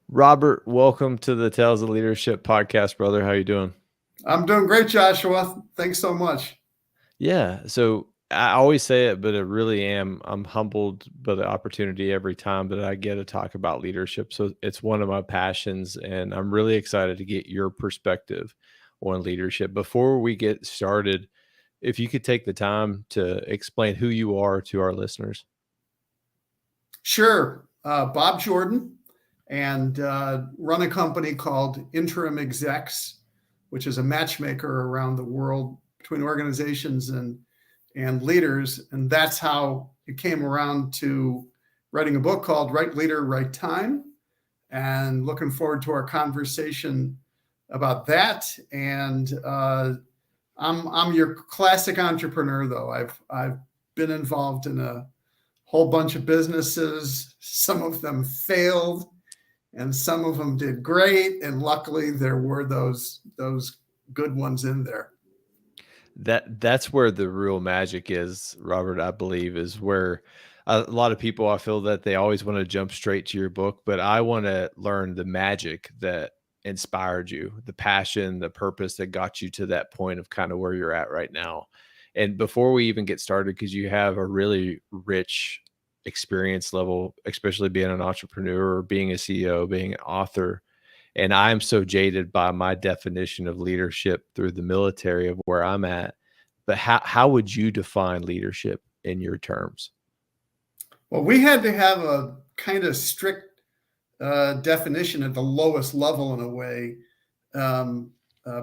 Robert, welcome to the Tales of Leadership podcast, brother. How you doing? I'm doing great, Joshua. Thanks so much. Yeah, so I always say it, but I really am. I'm humbled by the opportunity every time that I get to talk about leadership. So it's one of my passions, and I'm really excited to get your perspective on leadership. Before we get started, if you could take the time to explain who you are to our listeners. Sure. Bob Jordan, and run a company called InterimExecs, which is a matchmaker around the world between organizations and leaders. And that's how it came around to writing a book called Right Leader, Right Time. And looking forward to our conversation about that. And I'm your classic entrepreneur, though. I've been involved in a whole bunch of businesses. Some of them failed, and some of them did great. And luckily, there were those good ones in there. That's where the real magic is, Robert, I believe, is where a lot of people, I feel that they always want to jump straight to your book, but I want to learn the magic that inspired you, the passion, the purpose that got you to that point of kind of where you're at right now. And before we even get started, because you have a really rich experience level, especially being an entrepreneur or being a CEO, being an author, and I'm so jaded by my definition of leadership through the military of where I'm at. But how would you define leadership in your terms? Well, we had to have a kind of strict definition at the lowest level, in a way,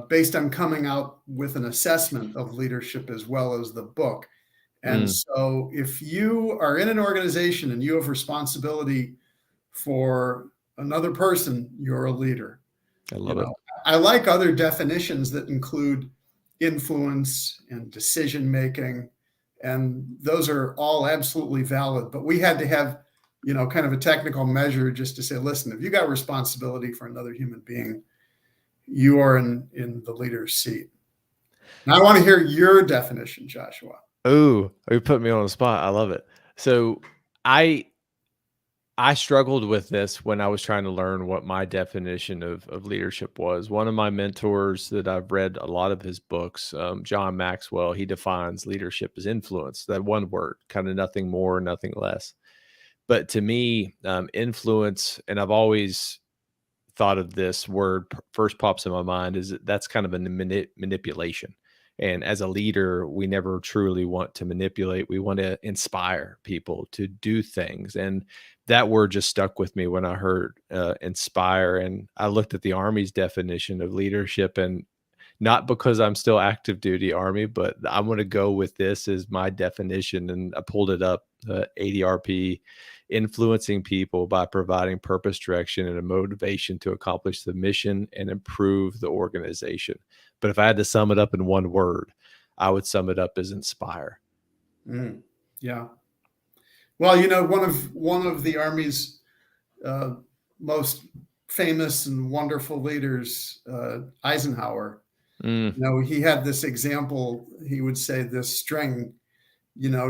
based on coming out with an assessment of leadership as well as the book. And so if you are in an organization and you have responsibility for another person, you're a leader. I love it. I like other definitions that include influence and decision making, and those are all absolutely valid. But we had to have, kind of a technical measure just to say, listen, if you got responsibility for another human being, you are in the leader's seat. Now, I want to hear your definition, Joshua. Oh, you put me on the spot. I love it. So I struggled with this when I was trying to learn what my definition of leadership was. One of my mentors that I've read a lot of his books, John Maxwell, he defines leadership as influence, that one word, kind of nothing more, nothing less. But to me, influence, and I've always thought of this word first pops in my mind, is that's kind of a manipulation. And as a leader, we never truly want to manipulate. We want to inspire people to do things. And that word just stuck with me when I heard inspire. And I looked at the Army's definition of leadership, and not because I'm still active duty Army, but I'm going to go with this as my definition. And I pulled it up, ADRP, influencing people by providing purpose, direction, and a motivation to accomplish the mission and improve the organization. But if I had to sum it up in one word, I would sum it up as inspire. Yeah. Well, one of the Army's most famous and wonderful leaders, Eisenhower, he had this example. He would say, this string,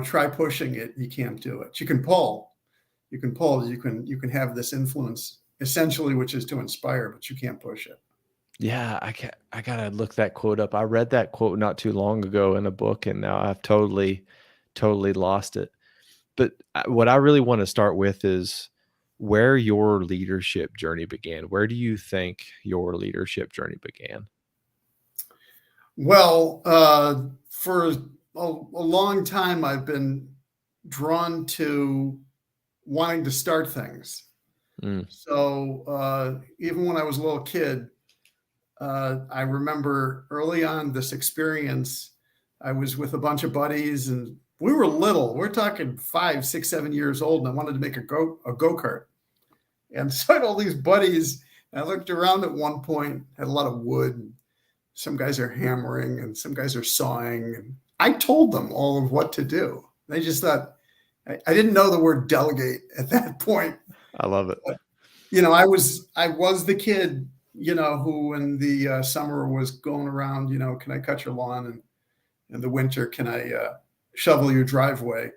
try pushing it. You can't do it. You can pull, you can have this influence, essentially, which is to inspire, but you can't push it. Yeah, I gotta look that quote up. I read that quote not too long ago in a book, and now I've totally lost it. But what I really want to start with is where your leadership journey began. Where do you think your leadership journey began? Well, for a long time, I've been drawn to wanting to start things. So even when I was a little kid, I remember early on this experience. I was with a bunch of buddies, and we were little. We're talking 5, 6, 7 years old, and I wanted to make a go-kart. And so I had all these buddies, and I looked around at one point, had a lot of wood. And some guys are hammering, and some guys are sawing. And I told them all of what to do. They just thought, I didn't know the word delegate at that point. I love it. But, I was the kid, who in the summer was going around, can I cut your lawn? And in the winter, can I shovel your driveway?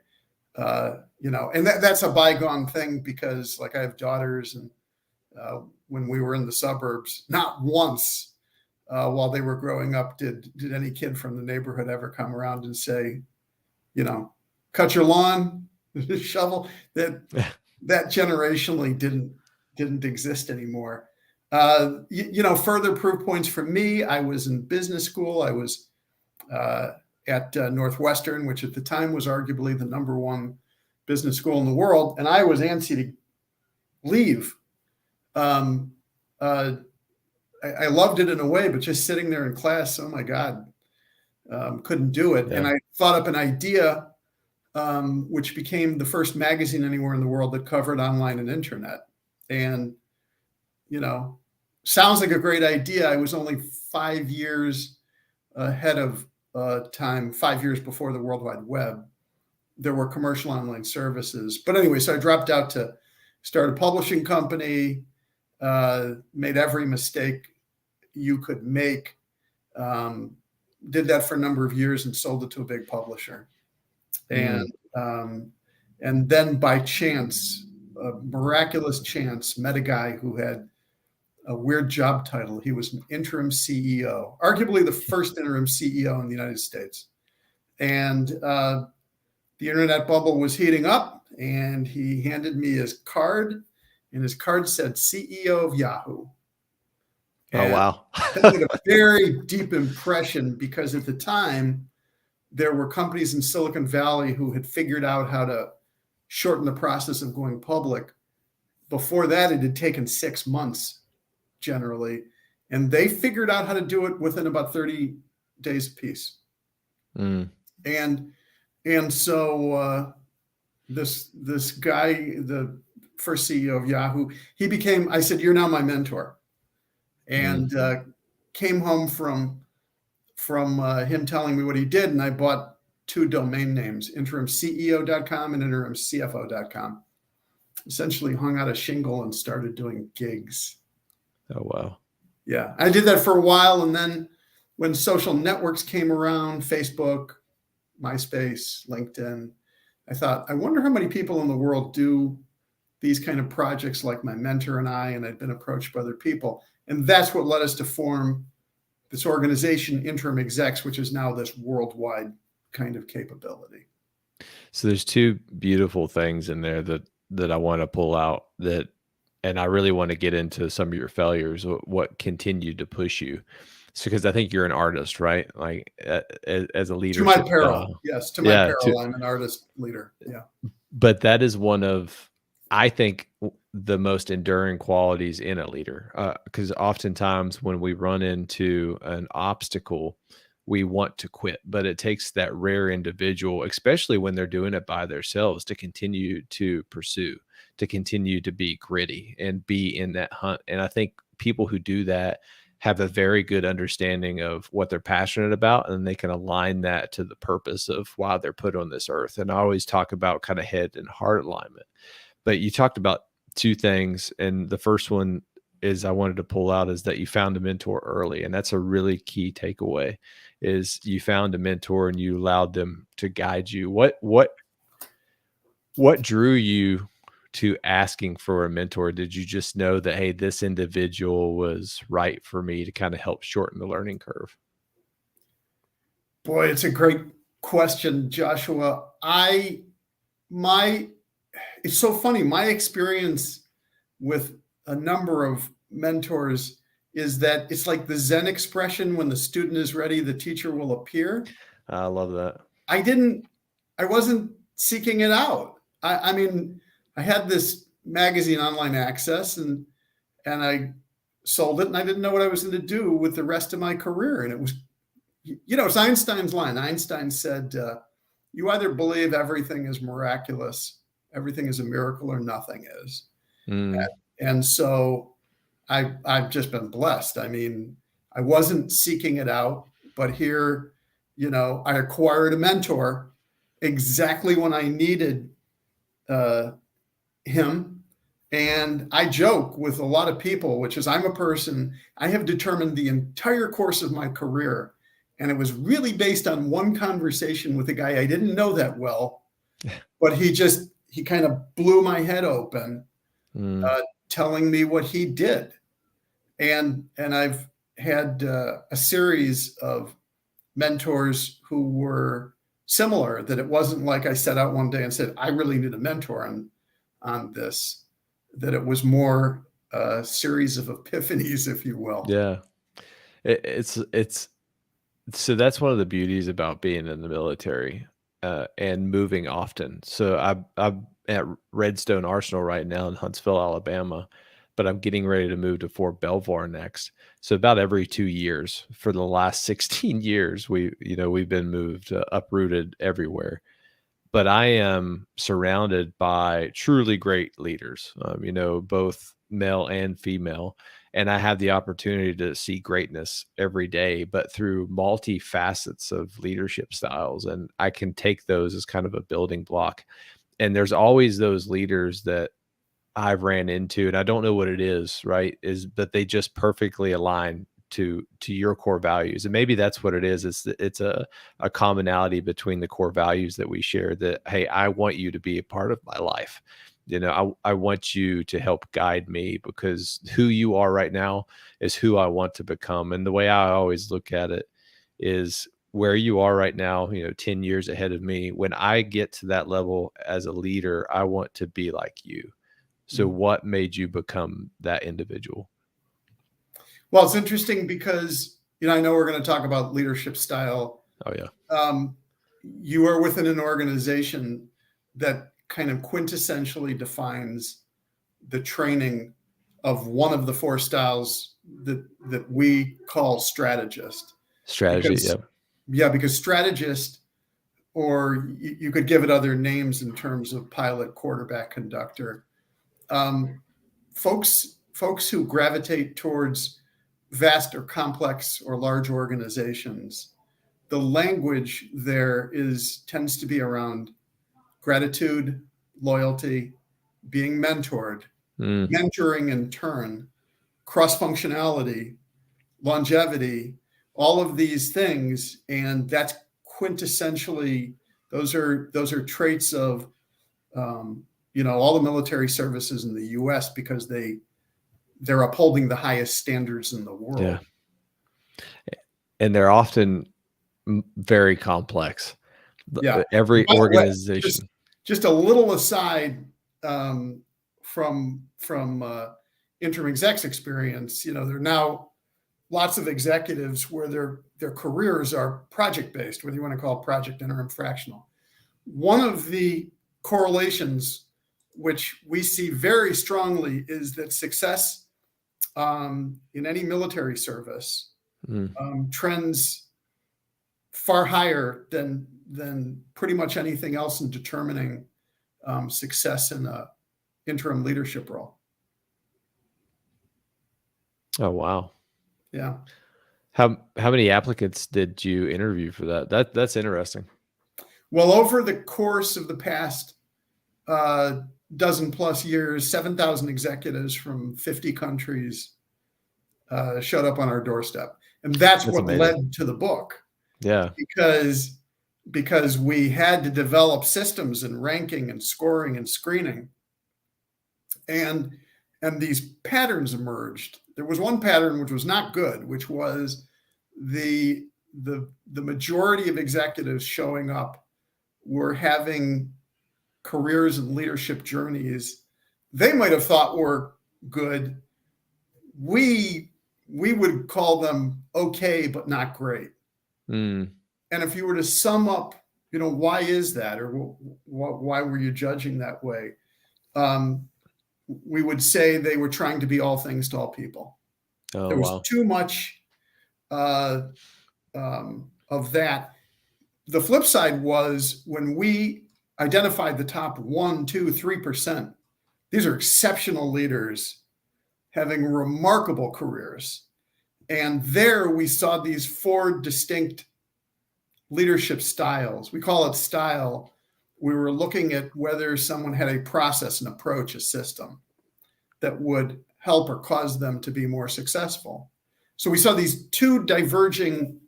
And that's a bygone thing, because like I have daughters, and when we were in the suburbs. Not once while they were growing up did any kid from the neighborhood ever come around and say, cut your lawn, shovel. That generationally didn't exist anymore. Further proof points for me, I was in business school. I was at Northwestern, which at the time was arguably the #1 business school in the world. And I was antsy to leave. I loved it in a way, but just sitting there in class, oh my God, couldn't do it. Yeah. And I thought up an idea, which became the first magazine anywhere in the world that covered online and internet. And, sounds like a great idea. I was only 5 years ahead of time, 5 years before the World Wide Web. There were commercial online services. But anyway, so I dropped out to start a publishing company, made every mistake you could make, did that for a number of years and sold it to a big publisher. And then by chance, a miraculous chance, met a guy who had a weird job title. He was an interim CEO, arguably the first interim CEO in the United States. And the internet bubble was heating up, and he handed me his card, and his card said CEO of Yahoo. And oh, wow. That made a very deep impression, because at the time, there were companies in Silicon Valley who had figured out how to shorten the process of going public. Before that, it had taken 6 months generally, and they figured out how to do it within about 30 days apiece. And so this guy, the first CEO of Yahoo, he became, I said, you're now my mentor. And came home from him telling me what he did, and I bought 2 domain names, interimceo.com and interimcfo.com. Essentially hung out a shingle and started doing gigs. Oh, wow. Yeah, I did that for a while, and then when social networks came around, Facebook, MySpace, LinkedIn, I thought, I wonder how many people in the world do these kind of projects like my mentor and I'd been approached by other people. And that's what led us to form this organization, InterimExecs, which is now this worldwide kind of capability. So there's 2 beautiful things in there that I want to pull out, and I really want to get into some of your failures, what continued to push you. So, because I think you're an artist, right? Like as a leader. To my peril, yes. To my peril, I'm an artist leader. Yeah. But that is one of, I think, the most enduring qualities in a leader, because oftentimes when we run into an obstacle, we want to quit, but it takes that rare individual, especially when they're doing it by themselves, to continue to pursue, to continue to be gritty and be in that hunt. And I think people who do that have a very good understanding of what they're passionate about, and they can align that to the purpose of why they're put on this earth. And I always talk about kind of head and heart alignment. But you talked about 2 things, and the first one is I wanted to pull out is that you found a mentor early, and that's a really key takeaway. Is you found a mentor and you allowed them to guide you. What drew you to asking for a mentor? Did you just know that, hey, this individual was right for me to kind of help shorten the learning curve? Boy, it's a great question, Joshua. It's so funny. My experience with a number of mentors is that it's like the Zen expression, when the student is ready, the teacher will appear. I love that. I wasn't seeking it out. I mean, I had this magazine, Online Access, and I sold it, and I didn't know what I was going to do with the rest of my career. And it was, it's Einstein's line. Einstein said, you either believe everything is miraculous, everything is a miracle, or nothing is. And so I've just been blessed. I mean, I wasn't seeking it out, but here, I acquired a mentor exactly when I needed him. And I joke with a lot of people, which is, I'm a person, I have determined the entire course of my career. And it was really based on one conversation with a guy I didn't know that well, but he kind of blew my head open. telling me what he did. And I've had a series of mentors who were similar, that it wasn't like I set out one day and said, I really need a mentor on this, that it was more a series of epiphanies, if you will. Yeah. It's so that's one of the beauties about being in the military, and moving often. So I'm at Redstone Arsenal right now in Huntsville, Alabama, but I'm getting ready to move to Fort Belvoir next. So about every 2 years for the last 16 years, we've been moved, uprooted everywhere. But I am surrounded by truly great leaders, both male and female. And I have the opportunity to see greatness every day, but through multi facets of leadership styles. And I can take those as kind of a building block. And there's always those leaders that I've ran into, and I don't know what it is, right? But they just perfectly align to your core values. And maybe that's what it is. It's a commonality between the core values that we share, that, hey, I want you to be a part of my life. I want you to help guide me, because who you are right now is who I want to become. And the way I always look at it is, where you are right now, 10 years ahead of me, when I get to that level as a leader, I want to be like you. So what made you become that individual? Well, it's interesting because, I know we're going to talk about leadership style. Oh, yeah. You are within an organization that kind of quintessentially defines the training of one of the 4 styles that we call strategist. Strategy, because, yeah, because strategist, or you could give it other names in terms of pilot, quarterback, conductor. Folks who gravitate towards vast or complex or large organizations, the language there tends to be around gratitude, loyalty, being mentored, mentoring in turn, cross-functionality, longevity, all of these things. And that's quintessentially, those are traits of all the military services in the US, because they're upholding the highest standards in the world. Yeah. And they're often very complex. Yeah. Every organization. Just a little aside from InterimExecs experience, there are now lots of executives where their careers are project-based, whether you want to call it project, interim, fractional. One of the correlations which we see very strongly is that success in any military service trends far higher than pretty much anything else in determining success in a interim leadership role. Oh, wow. Yeah. How many applicants did you interview for that? That's interesting. Well, over the course of the past dozen plus years, 7,000 executives from 50 countries showed up on our doorstep. And that's what amazing. led to the book. Yeah. Because we had to develop systems and ranking and scoring and screening. And these patterns emerged. There was one pattern which was not good, which was the majority of executives showing up were having careers and leadership journeys they might have thought were good. We would call them okay, but not great. And if you were to sum up, why is that, or why were you judging that way? We would say they were trying to be all things to all people. Oh, there was wow. too much of that. The flip side was, when we identified the top 1%, 2%, 3%, these are exceptional leaders having remarkable careers. And there we saw these 4 distinct leadership styles. We call it style. We were looking at whether someone had a process, an approach, a system that would help or cause them to be more successful. So we saw these 2 diverging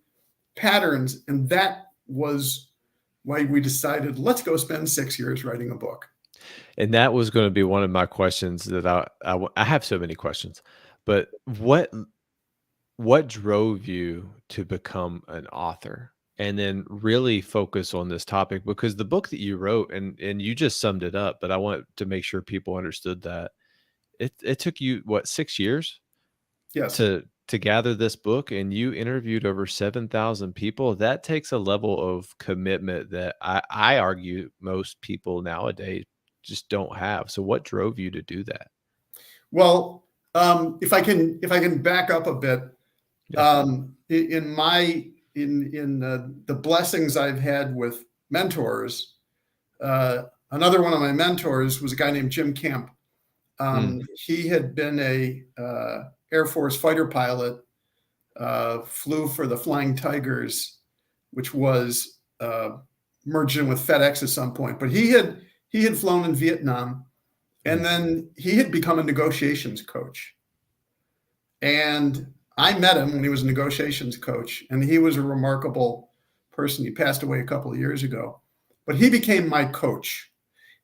patterns, and that was why we decided, let's go spend 6 years writing a book. And that was going to be one of my questions that I have so many questions, but what drove you to become an author and then really focus on this topic? Because the book that you wrote, and you just summed it up, but I want to make sure people understood that it took you what, 6 years Yes. to gather this book, and you interviewed over 7,000 people. That takes a level of commitment that I argue most people nowadays just don't have. So what drove you to do that? Well, if I can back up a bit, Yeah. in the blessings I've had with mentors, another one of my mentors was a guy named Jim Camp. Mm, He had been a Air Force fighter pilot, flew for the Flying Tigers, which was merged in with FedEx at some point. But he had flown in Vietnam, and mm, then he had become a negotiations coach. And I met him when he was a negotiations coach, and he was a remarkable person. He passed away a couple of years ago, but he became my coach.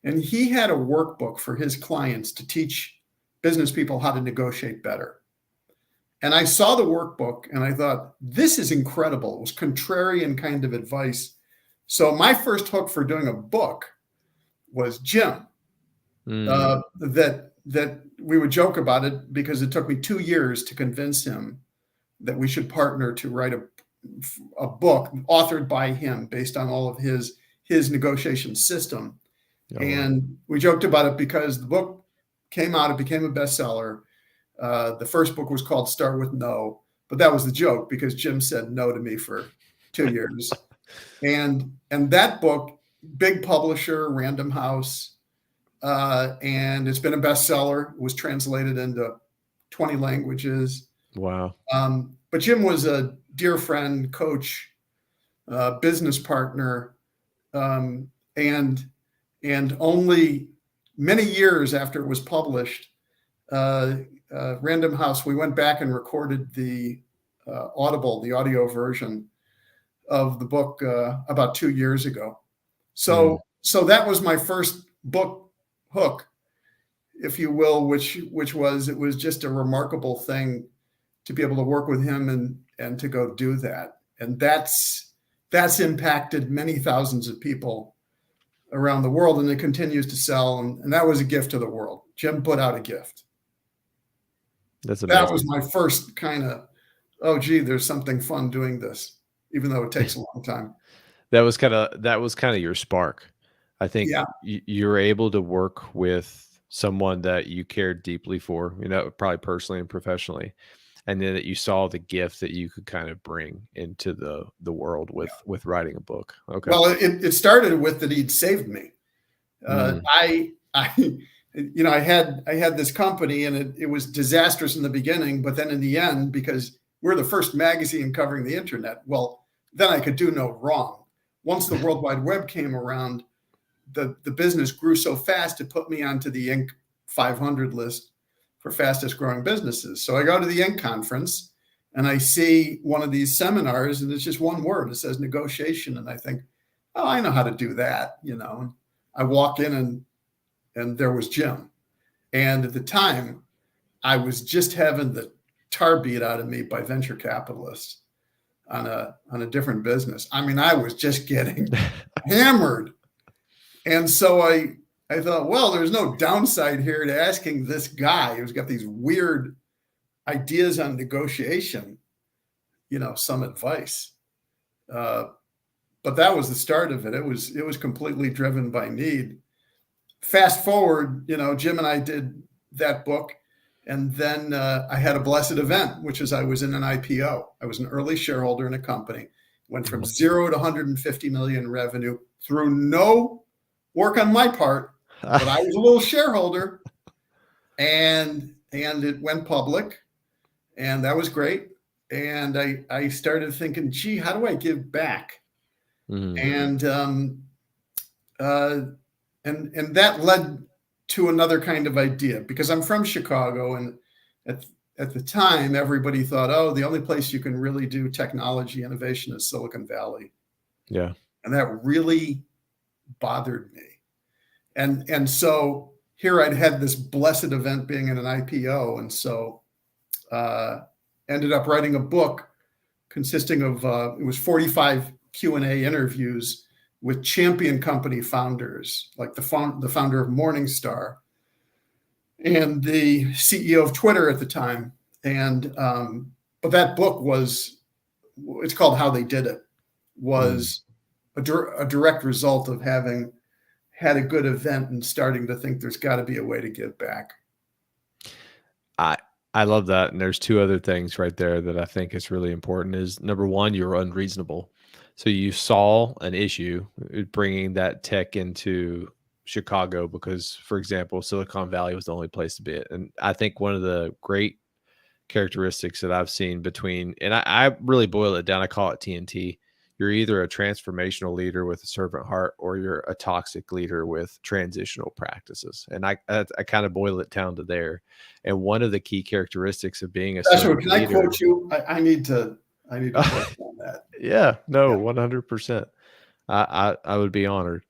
And he had a workbook for his clients to teach business people how to negotiate better. And I saw the workbook and I thought, this is incredible. It was contrarian kind of advice. So my first hook for doing a book was Jim. mm. That we would joke about it because it took me 2 years to convince him that we should partner to write a book authored by him based on all of his negotiation system. Oh, wow. And we joked about it because the book came out, it became a bestseller. The first book was called Start With No, but that was the joke because Jim said no to me for 2 years. And that book, big publisher, Random House, and it's been a bestseller. It was translated into 20 languages. Wow. But Jim was a dear friend, coach, business partner, and only many years after it was published, Random House, we went back and recorded the audio version of the book about 2 years ago. Mm. So that was my first book hook, if you will, which was, it was just a remarkable thing to be able to work with him and to go do that. And that's impacted many thousands of people around the world, and it continues to sell. And that was a gift to the world. Jim put out a gift. That's That was amazing. my first kind of, oh, gee, there's something fun doing this, even though it takes a long time. That was kind of your spark. I think Yeah. you're able to work with someone that you cared deeply for, probably personally and professionally, and then that you saw the gift that you could kind of bring into the world with writing a book. Okay. Well, it started with that he'd saved me. Mm, I I had this company, and it was disastrous in the beginning, but then in the end, because we're the first magazine covering the internet, well, then I could do no wrong. Once the World Wide Web came around, the business grew so fast, it put me onto the Inc. 500 list for fastest growing businesses. So I go to the Inc. conference and I see one of these seminars, and it's just one word. It says negotiation. And I think, oh, I know how to do that. I walk in and there was Jim. And at the time, I was just having the tar beat out of me by venture capitalists on a different business. I mean, I was just getting hammered. And so I thought, well, there's no downside here to asking this guy who's got these weird ideas on negotiation, some advice. But that was the start of it. It was completely driven by need. Fast forward, Jim and I did that book. And then I had a blessed event, which is I was in an IPO. I was an early shareholder in a company, went from 0 to 150 million revenue through no work on my part, but I was a little shareholder, and it went public, and that was great. And I started thinking, gee, how do I give back? mm, And that led to another kind of idea, because I'm from Chicago, and at the time, everybody thought, oh, the only place you can really do technology innovation is Silicon Valley. yeah. And that really bothered me. And so here I'd had this blessed event being in an IPO, and so ended up writing a book consisting of it was 45 Q&A interviews with champion company founders, like the founder of Morningstar and the CEO of Twitter at the time. And but that book it's called How They Did It, was a direct result of having had a good event and starting to think there's got to be a way to give back. I love that. And there's two other things right there that I think is really important is number one, you're unreasonable. So you saw an issue bringing that tech into Chicago because, for example, Silicon Valley was the only place to be it. And I think one of the great characteristics that I've seen between, and I really boil it down, I call it TNT. You're either a transformational leader with a servant heart or you're a toxic leader with transitional practices. And I kind of boil it down to there. And one of the key characteristics of being a Joshua, can leader, I quote you? I need to quote on that. Yeah, no, 100%. I would be honored.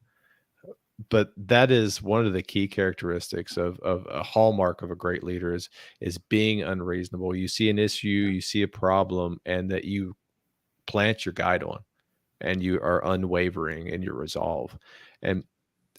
But that is one of the key characteristics of a hallmark of a great leader is being unreasonable. You see an issue, you see a problem, and that you plant your guide on, and you are unwavering in your resolve. And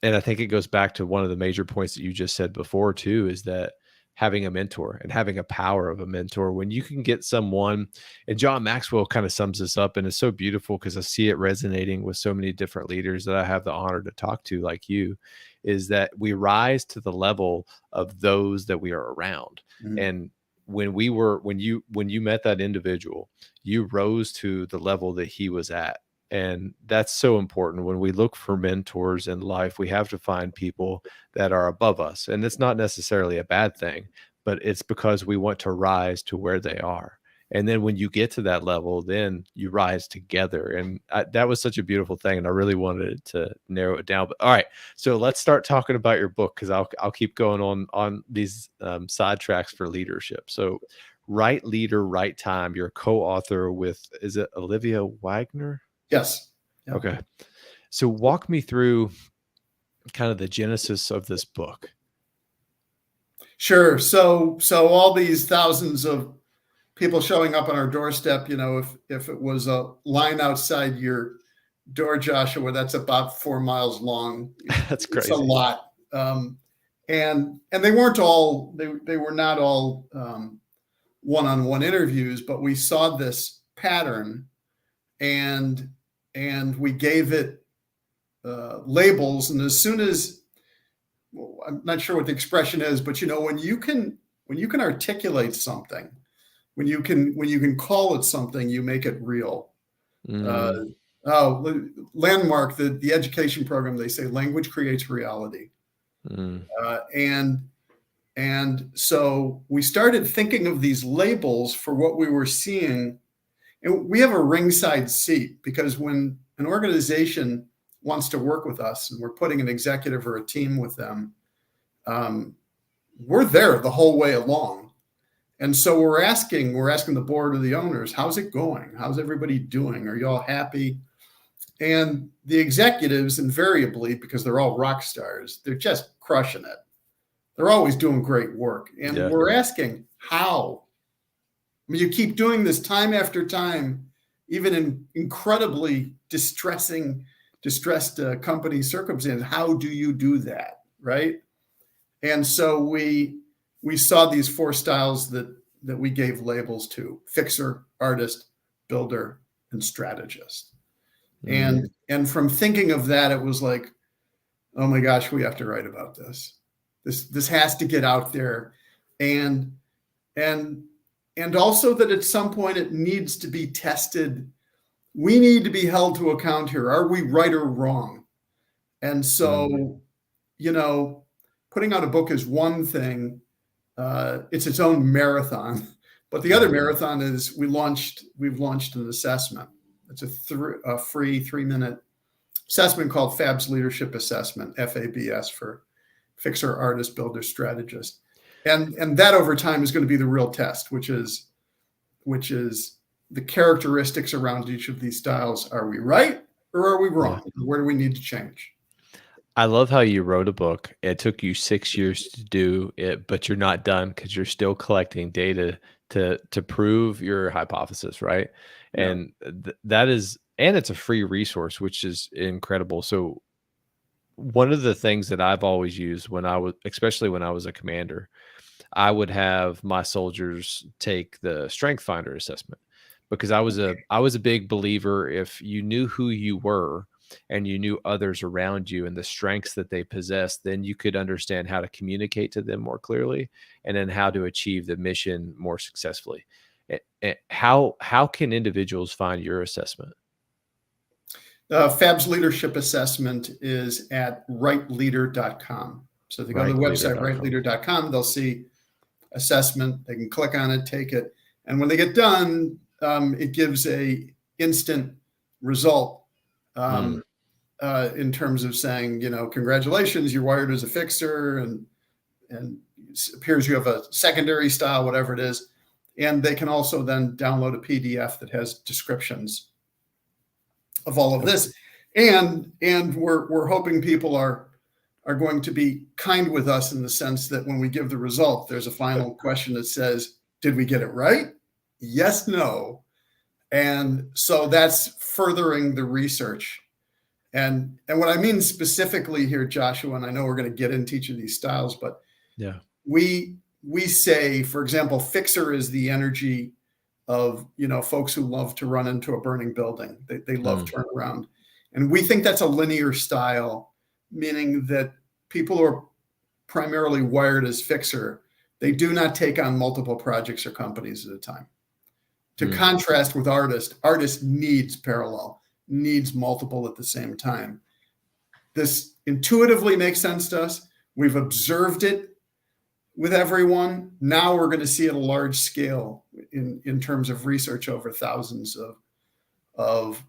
I think it goes back to one of the major points that you just said before too, is that having a mentor and having a power of a mentor, when you can get someone, and John Maxwell kind of sums this up, and it's so beautiful because I see it resonating with so many different leaders that I have the honor to talk to, like you, is that we rise to the level of those that we are around. Mhm. And when you met that individual, you rose to the level that he was at. And that's so important. When we look for mentors in life, we have to find people that are above us. And it's not necessarily a bad thing, but it's because we want to rise to where they are. And then when you get to that level, then you rise together. And that was such a beautiful thing. And I really wanted to narrow it down. But all right, so let's start talking about your book, because I'll keep going on these sidetracks for leadership. So Right Leader, Right Time. You're a co-author with, is it Olivia Wagner? Yes. Yep. Okay. So walk me through kind of the genesis of this book. Sure. So all these thousands of people showing up on our doorstep, if it was a line outside your door, Joshua, that's about 4 miles long. That's crazy. It's a lot. And they weren't all, they were not all one-on-one interviews, but we saw this pattern and we gave it labels. And as soon as, I'm not sure what the expression is, but when you can articulate something, when you can call it something, you make it real. Landmark, the education program, they say language creates reality. And so we started thinking of these labels for what we were seeing. And we have a ringside seat, because when an organization wants to work with us and we're putting an executive or a team with them, we're there the whole way along. And so we're asking the board or the owners, how's it going? How's everybody doing? Are you all happy? And the executives, invariably, because they're all rock stars, they're just crushing it. They're always doing great work. And we're asking how. I mean, you keep doing this time after time, even in incredibly distressed company circumstances. How do you do that, right? And so we saw these 4 styles that we gave labels to: fixer, artist, builder, and strategist. And from thinking of that, it was like, oh my gosh, we have to write about this. This has to get out there, and also that at some point it needs to be tested. We need to be held to account here. Are we right or wrong? And so, putting out a book is one thing. It's its own marathon. But the other marathon is we've launched an assessment. It's a free 3-minute assessment called FABS Leadership Assessment, FABS for fixer, artist, builder, strategist. And that over time is going to be the real test, which is the characteristics around each of these styles. Are we right or are we wrong? Where do we need to change? I love how you wrote a book. It took you 6 years to do it, but you're not done because you're still collecting data to prove your hypothesis, right? Yeah. And that is, and it's a free resource, which is incredible. So one of the things that I've always used when I was, especially when I was a commander, I would have my soldiers take the strength finder assessment because I was a big believer if you knew who you were and you knew others around you and the strengths that they possessed, then you could understand how to communicate to them more clearly and then how to achieve the mission more successfully. How can individuals find your assessment? FABS Leadership Assessment is at rightleader.com. So if they go to the website, Rightleader.com. rightleader.com, they'll see assessment. They can click on it, take it. And when they get done, it gives a instant result Mm, in terms of saying, congratulations, you're wired as a fixer, and it appears you have a secondary style, whatever it is. And they can also then download a PDF that has descriptions of all of okay. this. And we're hoping people are going to be kind with us in the sense that when we give the result, there's a final question that says, did we get it right? Yes, no. And so that's furthering the research. And what I mean specifically here, Joshua, and I know we're going to get into each of these styles, but Yeah. we say, for example, fixer is the energy of, folks who love to run into a burning building. They love Mm, turnaround. And we think that's a linear style, meaning that people who are primarily wired as fixer, they do not take on multiple projects or companies at a time. To mm. contrast with artist needs parallel, needs multiple at the same time. This intuitively makes sense to us. We've observed it with everyone. Now we're going to see it at a large scale in terms of research over thousands of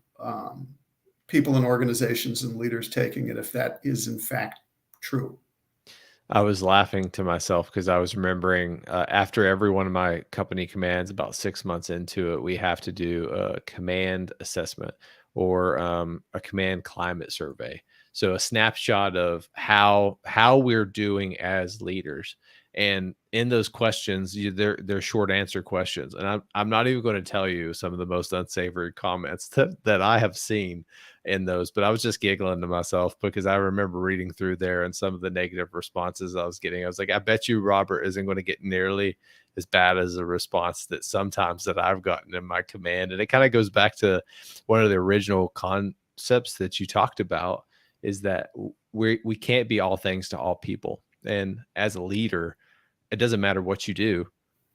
people and organizations and leaders taking it, if that is in fact true. I was laughing to myself because I was remembering after every one of my company commands, about 6 months into it, we have to do a command assessment or a command climate survey. So a snapshot of how we're doing as leaders. And in those questions, they're short answer questions. And I'm not even going to tell you some of the most unsavory comments that I have seen in those, but I was just giggling to myself because I remember reading through there and some of the negative responses I was getting. I was like, I bet you Robert isn't going to get nearly as bad as a response that sometimes that I've gotten in my command. And it kind of goes back to one of the original concepts that you talked about is that we can't be all things to all people. And as a leader, it doesn't matter what you do.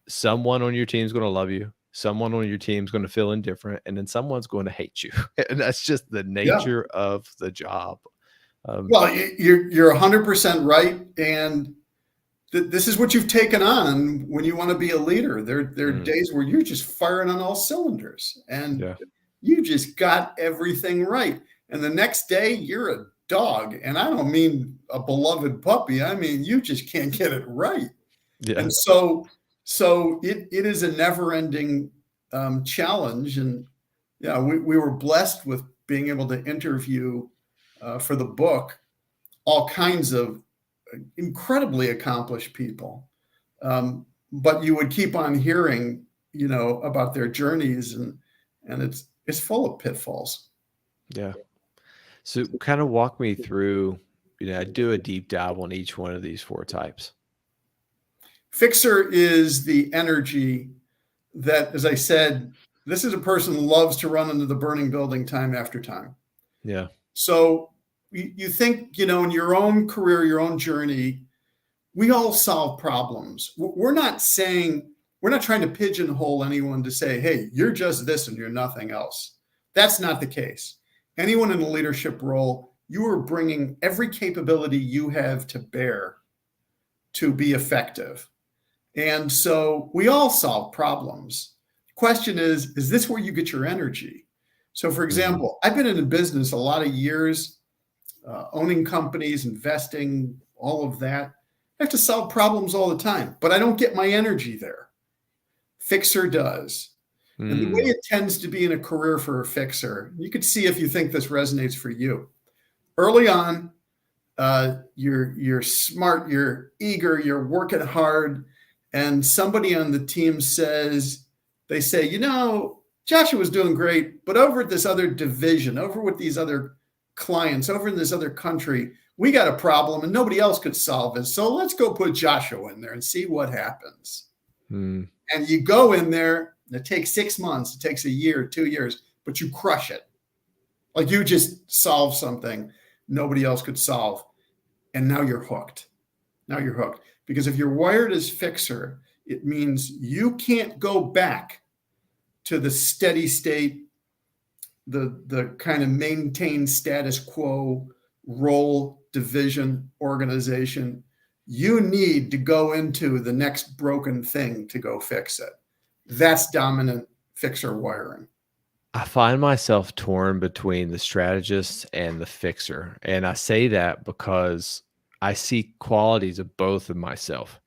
Someone on your team is going to love you. Someone on your team is going to feel indifferent, and then someone's going to hate you. And that's just the Yeah. nature of the job. Well, you're 100% right. And this is what you've taken on when you want to be a leader. There are days where you're just firing on all cylinders and Yeah. you just got everything right. And the next day you're a dog. And I don't mean a beloved puppy. I mean, you just can't get it right. Yeah. And so it is a never ending challenge. And yeah, we were blessed with being able to interview for the book all kinds of incredibly accomplished people. But you would keep on hearing, about their journeys, and it's full of pitfalls. Yeah. So kind of walk me through, I do a deep dive on each one of these 4 types. Fixer is the energy that, as I said, this is a person who loves to run into the burning building time after time. Yeah. So you think, in your own career, your own journey, we all solve problems. We're not trying to pigeonhole anyone to say, hey, you're just this and you're nothing else. That's not the case. Anyone in a leadership role, you are bringing every capability you have to bear to be effective. And so we all solve problems. The question is this where you get your energy? So, for example, I've been in the business a lot of years, owning companies, investing, all of that. I have to solve problems all the time, but I don't get my energy there. Fixer does. And the way it tends to be in a career for a fixer, you could see if you think this resonates for you. Early on, you're smart, you're eager, you're working hard, and somebody on the team says, they say, you know, Joshua's doing great, but over at this other division, over with these other clients, over in this other country, we got a problem and nobody else could solve it. So let's go put Joshua in there and see what happens. Hmm. And you go in there, and it takes 6 months, it takes a year, 2 years, but you crush it. Like you just solve something nobody else could solve. And now you're hooked. Now you're hooked. Because if you're wired as fixer, it means you can't go back to the steady state, the kind of maintain status quo role, division, organization. You need to go into the next broken thing to go fix it. That's dominant fixer wiring. I find myself torn between the strategist and the fixer. And I say that because I see qualities of both in myself.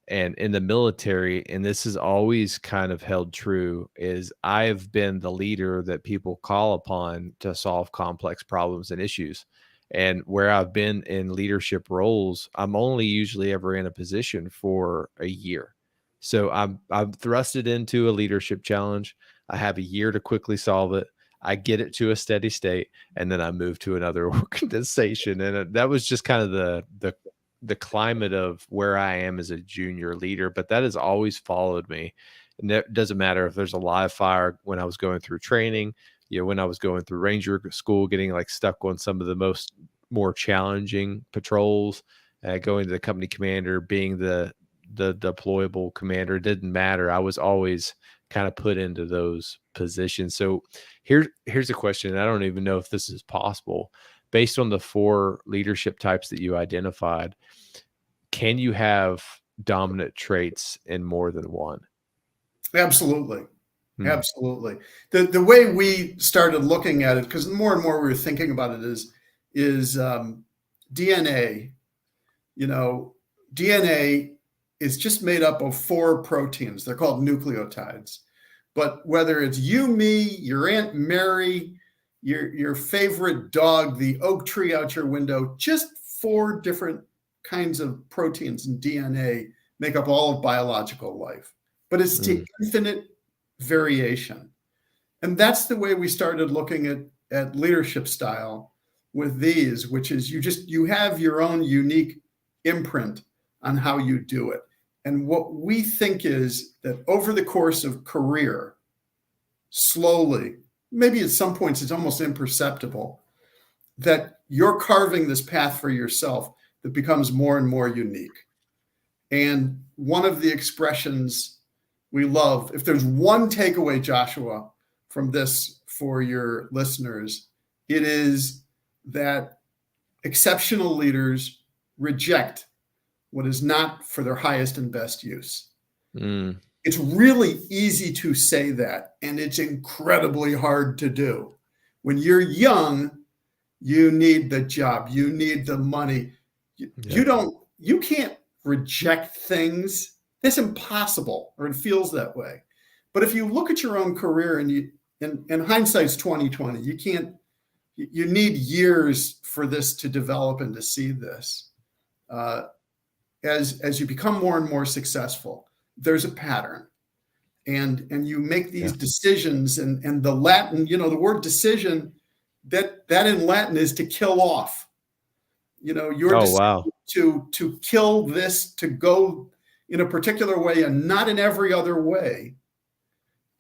And in the military, and this is always kind of held true, is I've been the leader that people call upon to solve complex problems and issues. And where I've been in leadership roles, I'm only usually ever in a position for a year. So I'm thrusted into a leadership challenge. I have a year to quickly solve it. I get it to a steady state, and then I move to another organization. And that was just kind of the climate of where I am as a junior leader, but that has always followed me. And it doesn't matter if there's a live fire when I was going through training, when I was going through Ranger school, getting like stuck on some of the more challenging patrols, going to the company commander, being the deployable commander, it didn't matter. I was always kind of put into those positions. So here's a question. I don't even know if this is possible. Based on the 4 leadership types that you identified, can you have dominant traits in more than one? Absolutely. Hmm. Absolutely. The way we started looking at it, because more and more we were thinking about it, is DNA. You know, DNA is just made up of 4 proteins. They're called nucleotides. But whether it's you, me, your Aunt Mary, your favorite dog, the oak tree out your window, just 4 different kinds of proteins in DNA make up all of biological life. But it's to infinite variation. And that's the way we started looking at leadership style with these, which is you have your own unique imprint on how you do it. And what we think is that over the course of career, slowly, maybe at some points it's almost imperceptible, that you're carving this path for yourself that becomes more and more unique. And one of the expressions we love, if there's one takeaway, Joshua, from this for your listeners, it is that exceptional leaders reject what is not for their highest and best use. It's really easy to say that, and it's incredibly hard to do. When you're young, you need the job, you need the money. You can't reject things. That's impossible, or it feels that way. But if you look at your own career, and hindsight's 2020, you need years for this to develop and to see this. As you become more and more successful, there's a pattern, and you make these decisions, and the Latin, the word decision, that in Latin is to kill off. Your decision to kill this, to go in a particular way and not in every other way,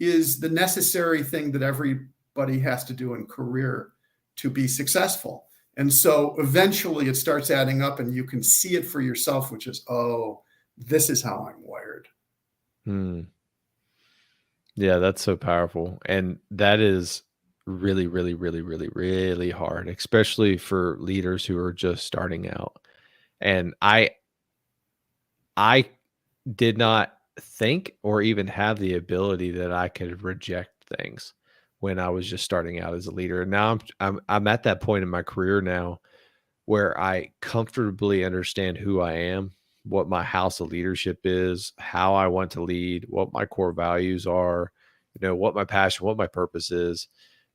is the necessary thing that everybody has to do in career to be successful. And so eventually it starts adding up, and you can see it for yourself, which is, oh, this is how I'm wired. Yeah, that's so powerful. And that is really, really, really, really, really hard, especially for leaders who are just starting out. And I did not think or even have the ability that I could reject things when I was just starting out as a leader. And now I'm at that point in my career now where I comfortably understand who I am, what my house of leadership is, how I want to lead, what my core values are, what my passion, what my purpose is,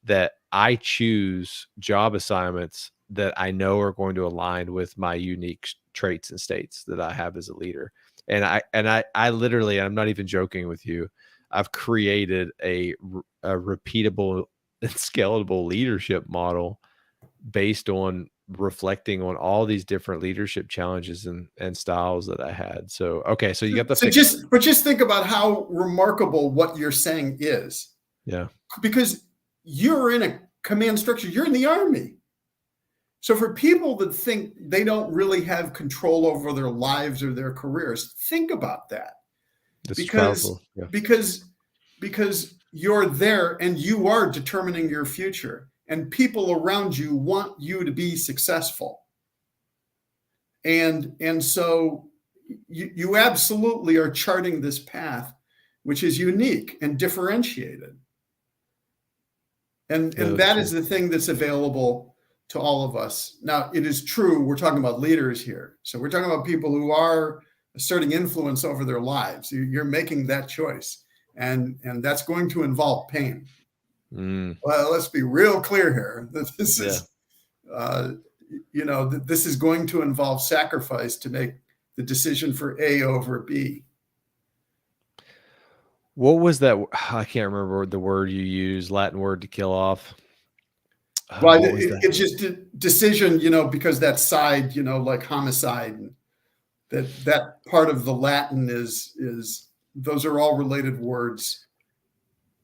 that I choose job assignments that I know are going to align with my unique traits and states that I have as a leader. And I literally, I'm not even joking with you, I've created a repeatable and scalable leadership model based on reflecting on all these different leadership challenges and styles that I had. So, okay. So you got the fixer. But just think about how remarkable what you're saying is, Yeah. because you're in a command structure, you're in the Army. So for people that think they don't really have control over their lives or their careers, think about that. This is powerful. Yeah. Because you're there and you are determining your future, and people around you want you to be successful. And so you absolutely are charting this path, which is unique and differentiated. And that is the thing that's available to all of us. Now, it is true, we're talking about leaders here. So we're talking about people who are asserting influence over their lives. You're making that choice. And that's going to involve pain. Well, let's be real clear here. This is, this is going to involve sacrifice to make the decision for A over B. What was that? I can't remember the word you used, Latin word to kill off. Well, it's just a decision, because that side, like homicide, that part of the Latin is those are all related words.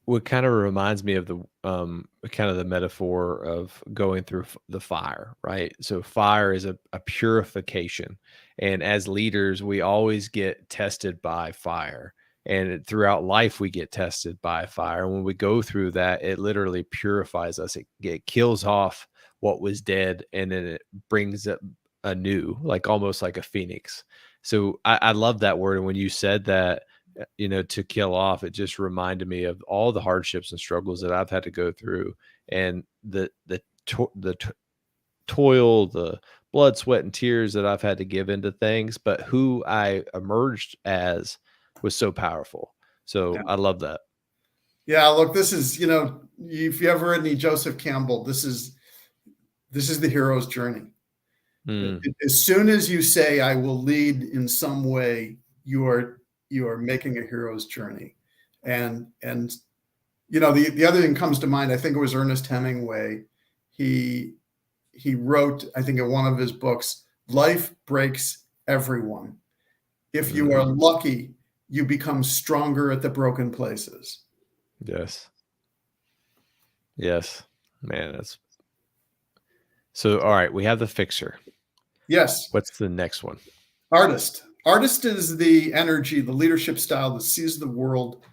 What kind of reminds me of the kind of the metaphor of going through the fire, right? So fire is a purification. And as leaders, we always get tested by fire. And throughout life, we get tested by fire. And when we go through that, it literally purifies us. It kills off what was dead, and then it brings up anew, like almost like a phoenix. So I love that word. And when you said that, to kill off, it just reminded me of all the hardships and struggles that I've had to go through, and the toil, the blood, sweat, and tears that I've had to give into things, but who I emerged as was so powerful. So I love that. Yeah, look, this is, if you ever read any Joseph Campbell, this is the hero's journey. As soon as you say, I will lead in some way, you are making a hero's journey. And the other thing comes to mind, I think it was Ernest Hemingway. He wrote, I think in one of his books, life breaks everyone. If you are lucky, you become stronger at the broken places. Yes. Man, that's so. All right, we have the fixer. Yes. What's the next one? Artist. Artist is the energy, the leadership style that sees the world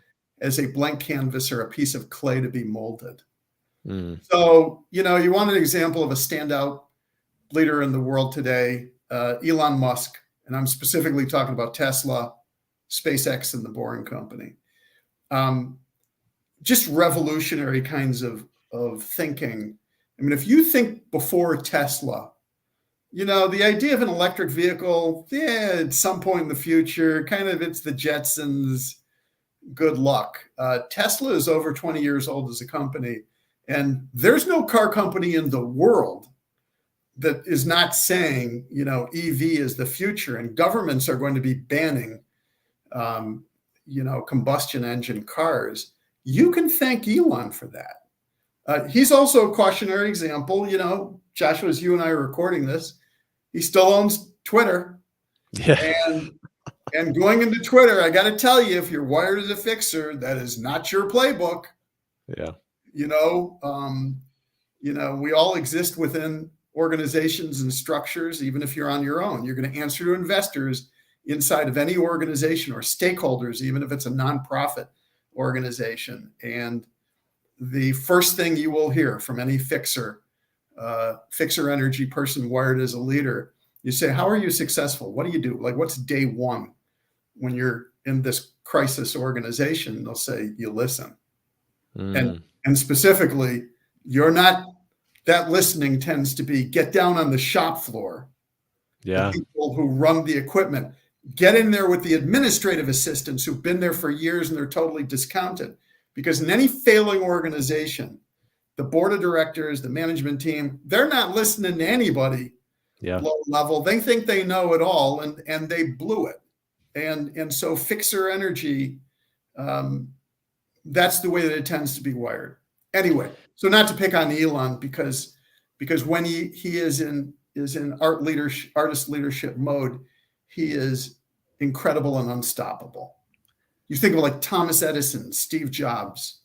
as a blank canvas or a piece of clay to be molded. So, you want an example of a standout leader in the world today, Elon Musk, and I'm specifically talking about Tesla, SpaceX, and the Boring Company. Just revolutionary kinds of thinking. I mean, if you think before Tesla, the idea of an electric vehicle, at some point in the future, kind of it's the Jetsons, good luck. Tesla is over 20 years old as a company, and there's no car company in the world that is not saying, EV is the future, and governments are going to be banning, combustion engine cars. You can thank Elon for that. He's also a cautionary example. Joshua, as you and I are recording this, he still owns Twitter. Yeah. And going into Twitter, I got to tell you, if you're wired as a fixer, that is not your playbook. Yeah. We all exist within organizations and structures. Even if you're on your own, you're going to answer to investors inside of any organization, or stakeholders, even if it's a nonprofit organization. And the first thing you will hear from any fixer energy person wired as a leader, you say, how are you successful? What do you do? Like, what's day one when you're in this crisis organization? They'll say, you listen. And specifically, you're not, that listening tends to be get down on the shop floor. Yeah. The people who run the equipment, get in there with the administrative assistants who've been there for years and they're totally discounted. Because in any failing organization, the board of directors, the management team, they're not listening to anybody low level. They think they know it all, and they blew it. And so fixer energy, that's the way that it tends to be wired. Anyway, so not to pick on Elon, because when he is in artist leadership mode, he is incredible and unstoppable. You think of like Thomas Edison, Steve Jobs,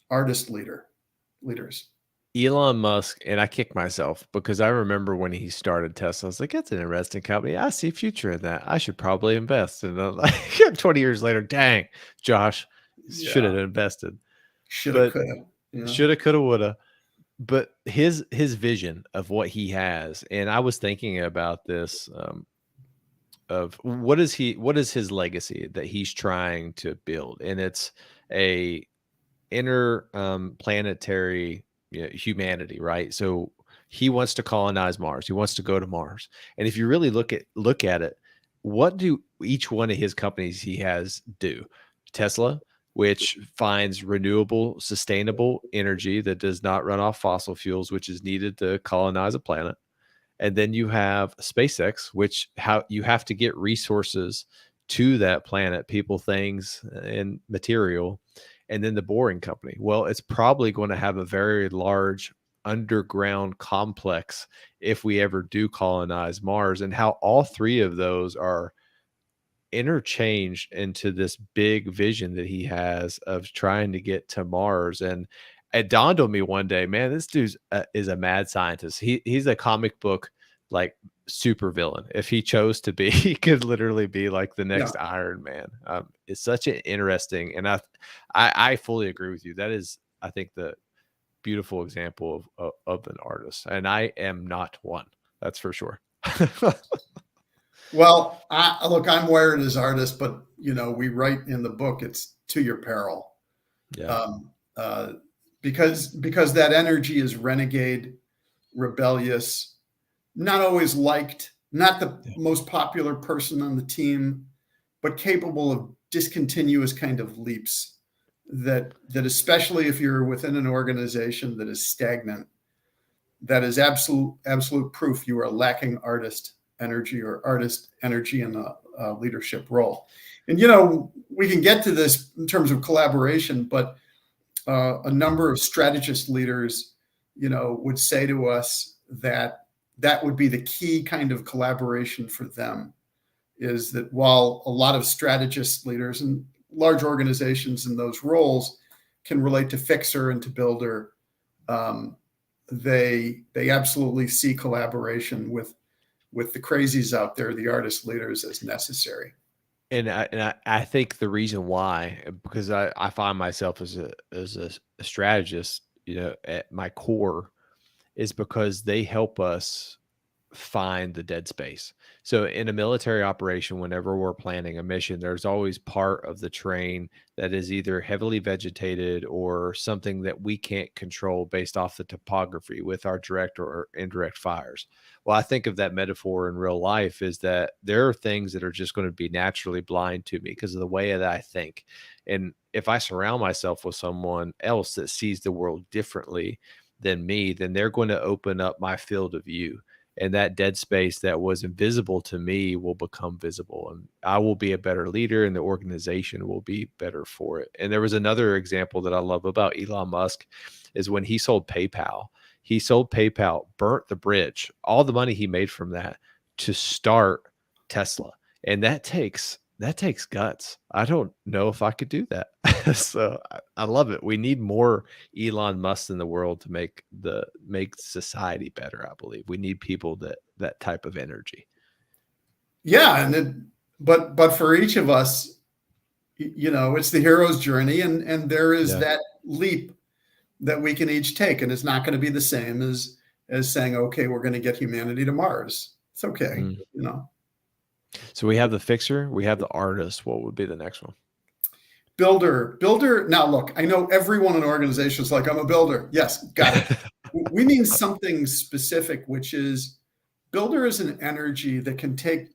artist leaders. Elon Musk, and I kick myself because I remember when he started Tesla, I was like, that's an interesting company. I see future in that. I should probably invest. And then, like 20 years later, dang, Josh, should have invested. Shoulda, coulda. Shoulda, coulda, woulda. But his vision of what he has, and I was thinking about this, of what is his legacy that he's trying to build, and it's a interplanetary humanity, right? So he wants to colonize Mars. He wants to go to Mars. And if you really look at it, what do each one of his companies he has do? Tesla, which finds renewable, sustainable energy that does not run off fossil fuels, which is needed to colonize a planet. And then you have SpaceX, which you have to get resources to that planet, people, things, and material. And then the Boring Company. Well, it's probably going to have a very large underground complex if we ever do colonize Mars, and how all three of those are interchanged into this big vision that he has of trying to get to Mars. And it dawned on me one day, man, this dude is a mad scientist. He's a comic book like super villain. If he chose to be, he could literally be like the next Iron Man. It's such an interesting, and I fully agree with you. That is, I think, the beautiful example of an artist, and I am not one. That's for sure. Well, look, I'm wired as artist, but we write in the book, it's to your peril. Because that energy is renegade, rebellious, not always liked, not the most popular person on the team, but capable of discontinuous kind of leaps that especially if you're within an organization that is stagnant, that is absolute proof you are lacking artist energy in a leadership role. And, we can get to this in terms of collaboration, but a number of strategist leaders, would say to us that would be the key kind of collaboration for them, is that while a lot of strategist leaders and large organizations in those roles can relate to fixer and to builder, they absolutely see collaboration with the crazies out there, the artist leaders, as necessary. And I think the reason why, because I find myself as a strategist, at my core, is because they help us find the dead space. So in a military operation, whenever we're planning a mission, there's always part of the terrain that is either heavily vegetated or something that we can't control based off the topography with our direct or indirect fires. Well, I think of that metaphor in real life is that there are things that are just going to be naturally blind to me because of the way that I think. And if I surround myself with someone else that sees the world differently than me, then they're going to open up my field of view. And that dead space that was invisible to me will become visible, and I will be a better leader, and the organization will be better for it. And there was another example that I love about Elon Musk is when he sold PayPal. He sold PayPal, burnt the bridge, all the money he made from that to start Tesla. And that takes guts. I don't know if I could do that. So I love it. We need more Elon Musk in the world to make society better. I believe we need people that type of energy. Yeah. But for each of us, it's the hero's journey, and there is that leap that we can each take. And it's not going to be the same as saying, okay, we're going to get humanity to Mars. It's okay. So we have the fixer, we have the artist. What would be the next one? Builder. Now, look, I know everyone in an organization is like, I'm a builder. Yes, got it. We mean something specific, which is builder is an energy that can take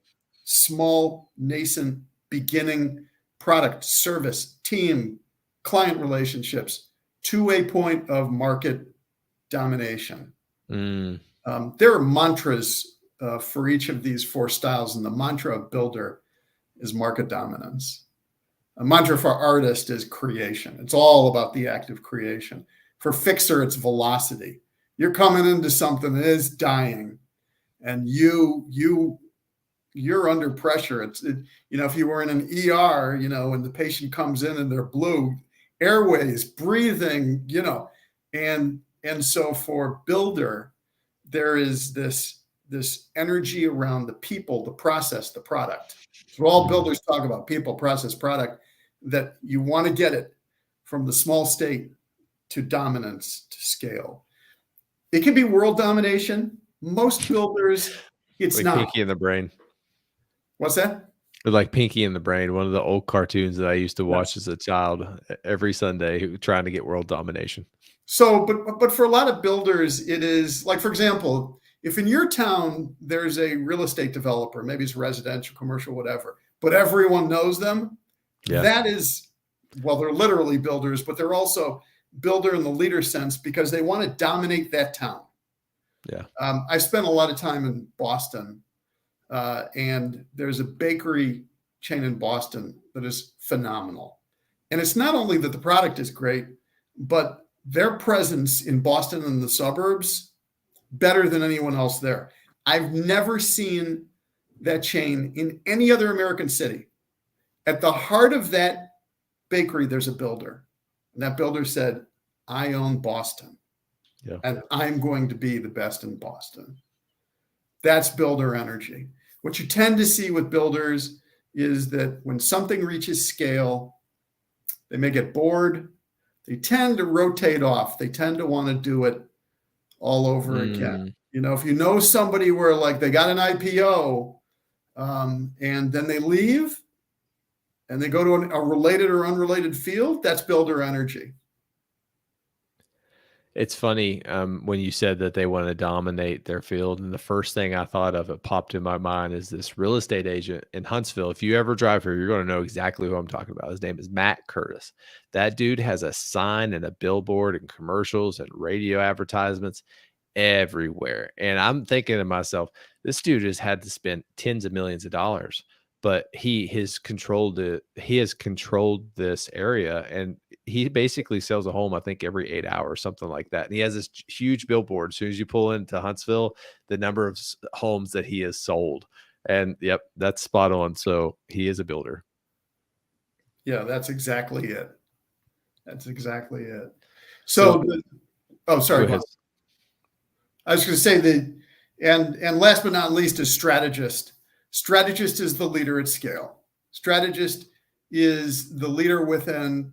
small, nascent, beginning product, service, team, client relationships to a point of market domination. Mm. There are mantras for each of these 4 styles, and the mantra of builder is market dominance. A mantra for artist is creation. It's all about the act of creation. For fixer, it's velocity. You're coming into something that is dying, and you're under pressure. If you were in an ER, and the patient comes in and they're blue, airways, breathing, and so for builder, there is this energy around the people, the process, the product. So all builders talk about: people, process, product, that you want to get it from the small state to dominance to scale. It can be world domination. Most builders, it's Like not. Pinky in the Brain. What's that? Like Pinky in the Brain, one of the old cartoons that I used to watch as a child every Sunday, trying to get world domination. So, but for a lot of builders, it is like, for example, if in your town there's a real estate developer, maybe it's residential, commercial, whatever, but everyone knows them, that is, well, they're literally builders, but they're also builder in the leader sense because they want to dominate that town. Yeah. I spent a lot of time in Boston, and there's a bakery chain in Boston that is phenomenal. And it's not only that the product is great, but their presence in Boston and the suburbs, better than anyone else there. I've never seen that chain in any other American city. At the heart of that bakery, there's a builder. And that builder said, I own Boston. Yeah. And I'm going to be the best in Boston. That's builder energy. What you tend to see with builders is that when something reaches scale, they may get bored. They tend to rotate off. They tend to want to do it all over again. If you know somebody where like they got an IPO, and then they leave and they go to a related or unrelated field, that's builder energy. It's funny when you said that they want to dominate their field, and the first thing I thought of, it popped in my mind, is this real estate agent in Huntsville. If you ever drive here, you're going to know exactly who I'm talking about. His name is Matt Curtis. That dude has a sign and a billboard and commercials and radio advertisements everywhere. And I'm thinking to myself, this dude has had to spend tens of millions of dollars, but he has controlled it. He has controlled this area, and he basically sells a home, I think, every 8 hours, something like that. And he has this huge billboard. As soon as you pull into Huntsville, the number of homes that he has sold. And yep, that's spot on. So he is a builder. Yeah, that's exactly it. That's exactly it. So sorry. I was going to say and last but not least is strategist. Strategist is the leader at scale. Strategist is the leader within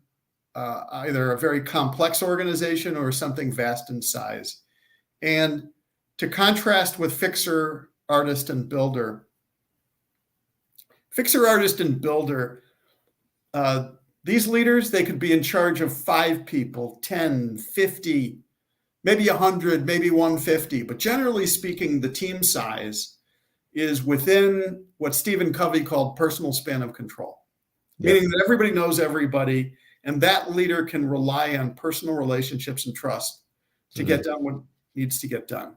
either a very complex organization or something vast in size. And to contrast with fixer, artist, and builder, these leaders, they could be in charge of 5 people, 10, 50, maybe 100, maybe 150. But generally speaking, the team size is within what Stephen Covey called personal span of control, meaning that everybody knows everybody, and that leader can rely on personal relationships and trust to get done what needs to get done.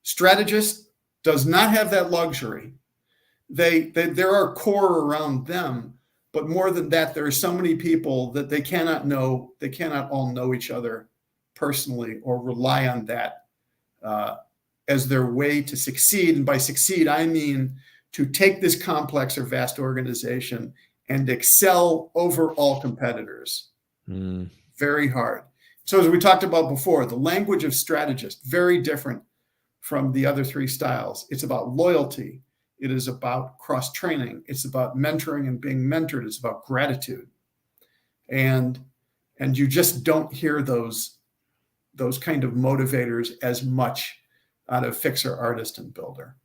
Strategist does not have that luxury. There are core around them, but more than that, there are so many people that they cannot all know each other personally or rely on that as their way to succeed. And by succeed, I mean to take this complex or vast organization and excel over all competitors. Very hard. So as we talked about before, the language of strategist, very different from the other 3 styles. It's about loyalty. It is about cross-training. It's about mentoring and being mentored. It's about gratitude. And you just don't hear those kind of motivators as much out of fixer, artist, and builder.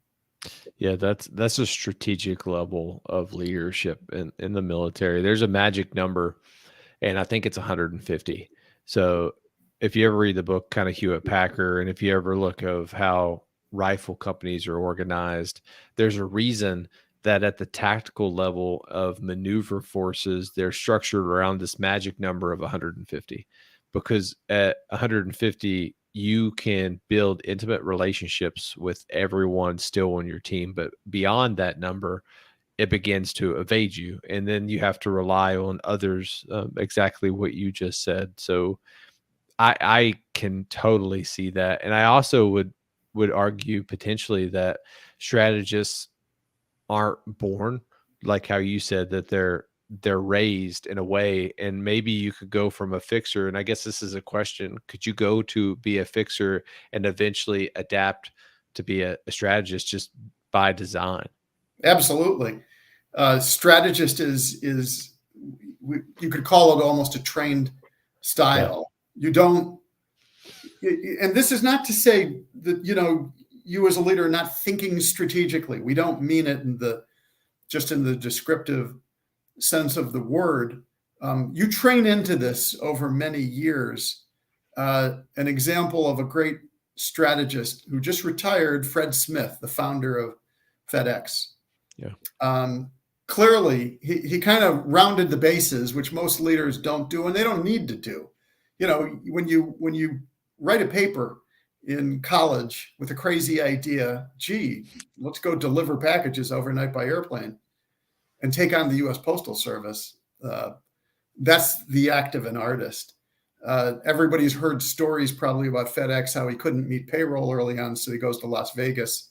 Yeah, that's a strategic level of leadership in the military. There's a magic number, and I think it's 150. So if you ever read the book, kind of Hewitt Packer, and if you ever look of how rifle companies are organized, there's a reason that at the tactical level of maneuver forces, they're structured around this magic number of 150, because at 150, you can build intimate relationships with everyone still on your team. But beyond that number, it begins to evade you. And then you have to rely on others, exactly what you just said. So I can totally see that. And I also would argue potentially that strategists aren't born, like how you said that they're raised in a way. And maybe you could go from a fixer, and I guess this is a question, could you go to be a fixer and eventually adapt to be a strategist just by design? Absolutely. Strategist is you could call it almost a trained Yeah. style. You don't, and this is not to say that, you as a leader are not thinking strategically. We don't mean it just in the descriptive sense of the word. You train into this over many years. An example of a great strategist who just retired, Fred Smith, the founder of FedEx. Yeah. Clearly, he kind of rounded the bases, which most leaders don't do, and they don't need to do. When you write a paper in college with a crazy idea, gee, let's go deliver packages overnight by airplane and take on the U.S. Postal Service. That's the act of an artist. Everybody's heard stories probably about FedEx, how he couldn't meet payroll early on, so he goes to Las Vegas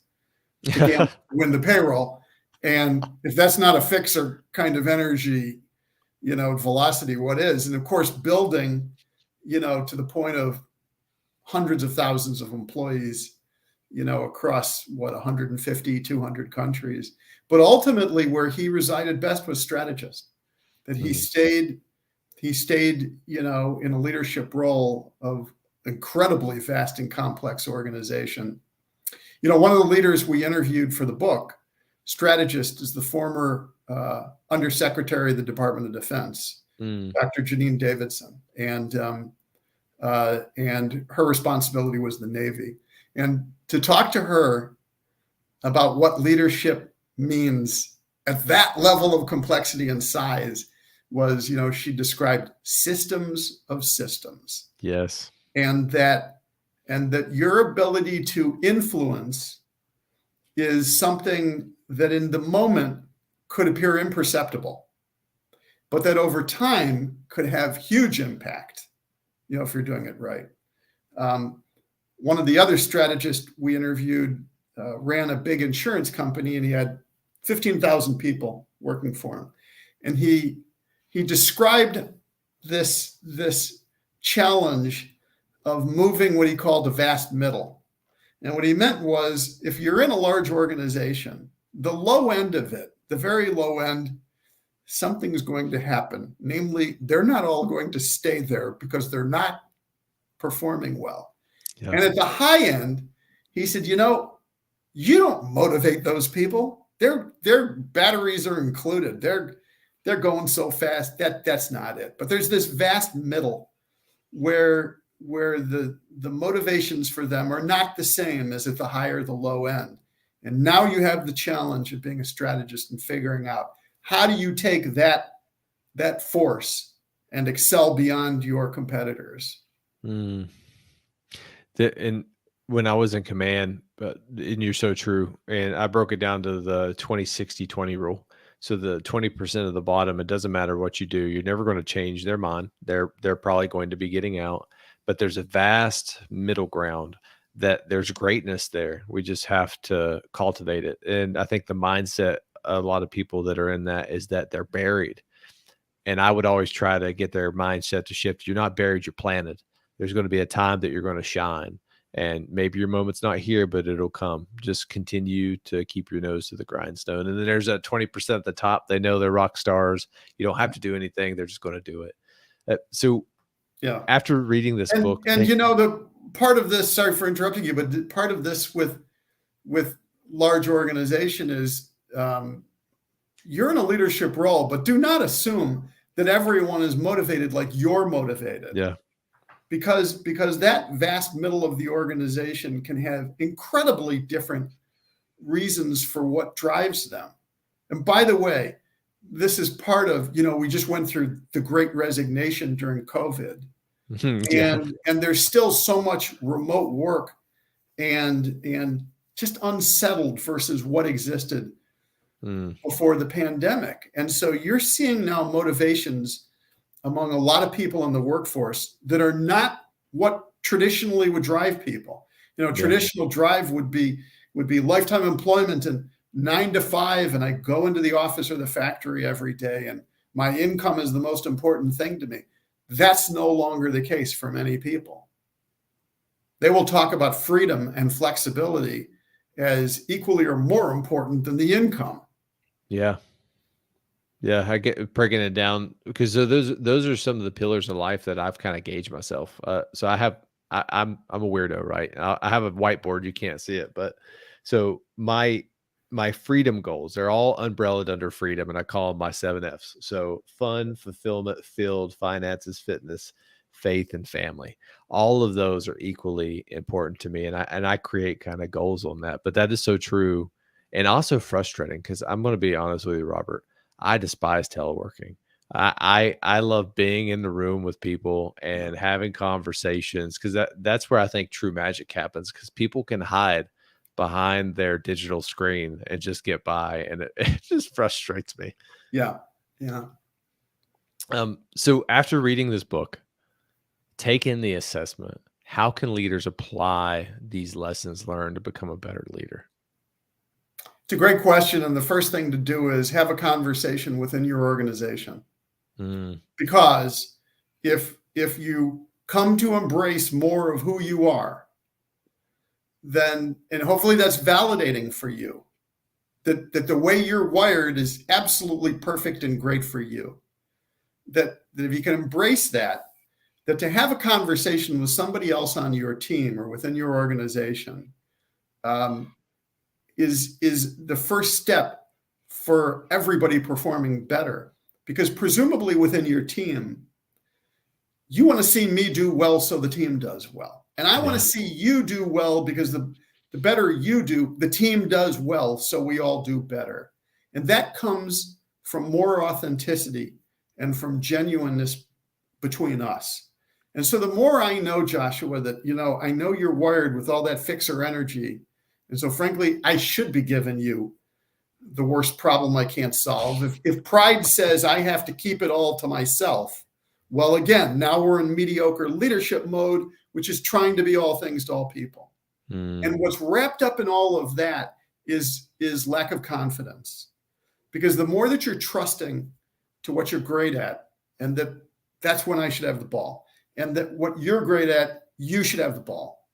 to gamble, win the payroll. And if that's not a fixer kind of energy, velocity, what is? And of course, building, to the point of hundreds of thousands of employees, across 150, 200 countries. But ultimately, where he resided best was strategist. That he stayed, in a leadership role of incredibly vast and complex organization. One of the leaders we interviewed for the book, strategist, is the former Undersecretary of the Department of Defense, Dr. Janine Davidson, and her responsibility was the Navy. And to talk to her about what leadership means at that level of complexity and size was, she described systems of systems. Yes. And that your ability to influence is something that in the moment could appear imperceptible, but that over time could have huge impact, if you're doing it right. One of the other strategists we interviewed ran a big insurance company, and he had 15,000 people working for him. And he described this challenge of moving what he called the vast middle. And what he meant was, if you're in a large organization, the low end of it, the very low end, something's going to happen. Namely, they're not all going to stay there because they're not performing well. Yeah. And at the high end, he said, you don't motivate those people. Their batteries are included. They're going so fast that's not it. But there's this vast middle where the motivations for them are not the same as at the high or the low end. And now you have the challenge of being a strategist and figuring out, how do you take that force and excel beyond your competitors? And when I was in command, and you're so true, and I broke it down to the 20-60-20 rule. So the 20% of the bottom, it doesn't matter what you do, you're never going to change their mind. They're probably going to be getting out, but there's a vast middle ground that there's greatness there. We just have to cultivate it. And I think the mindset, a lot of people that are in that, is that they're buried. And I would always try to get their mindset to shift. You're not buried, you're planted. There's going to be a time that you're going to shine. And maybe your moment's not here, but it'll come. Just continue to keep your nose to the grindstone. And then there's that 20% at the top. They know they're rock stars. You don't have to do anything. They're just going to do it. So yeah, after reading this book. And the part of this, sorry for interrupting you, but part of this with large organization is you're in a leadership role, but do not assume that everyone is motivated like you're motivated. Yeah. Because that vast middle of the organization can have incredibly different reasons for what drives them. And by the way, this is part of, we just went through the great resignation during COVID. Yeah. And there's still so much remote work and just unsettled versus what existed before the pandemic. And so you're seeing now motivations among a lot of people in the workforce that are not what traditionally would drive people. Yeah. Traditional drive would be lifetime employment and 9 to 5, and I go into the office or the factory every day, and my income is the most important thing to me. That's no longer the case for many people. They will talk about freedom and flexibility as equally or more important than the income. Yeah. Yeah, I get breaking it down because those are some of the pillars of life that I've kind of gauged myself. So I'm a weirdo, right? I have a whiteboard. You can't see it, but so my freedom goals, they're all umbrellaed under freedom, and I call them my 7 Fs. So fun, fulfillment, filled, finances, fitness, faith, and family. All of those are equally important to me, and I create kind of goals on that. But that is so true, and also frustrating because I'm going to be honest with you, Robert. I despise teleworking. I love being in the room with people and having conversations because that's where I think true magic happens because people can hide behind their digital screen and just get by, and it just frustrates me. Yeah. Yeah. So after reading this book, take in the assessment. How can leaders apply these lessons learned to become a better leader? It's a great question. And the first thing to do is have a conversation within your organization. Because if you come to embrace more of who you are, then, and hopefully that's validating for you, that the way you're wired is absolutely perfect and great for you. That if you can embrace that to have a conversation with somebody else on your team or within your organization is the first step for everybody performing better. Because presumably within your team, you want to see me do well so the team does well. And I want to see you do well because the better you do, the team does well, so we all do better. And that comes from more authenticity and from genuineness between us. And so the more I know, Joshua, that, I know you're wired with all that fixer energy. And so frankly, I should be giving you the worst problem I can't solve. If pride says I have to keep it all to myself, well, again, now we're in mediocre leadership mode, which is trying to be all things to all people. And what's wrapped up in all of that is lack of confidence. Because the more that you're trusting to what you're great at, and that's when I should have the ball, and that what you're great at, you should have the ball.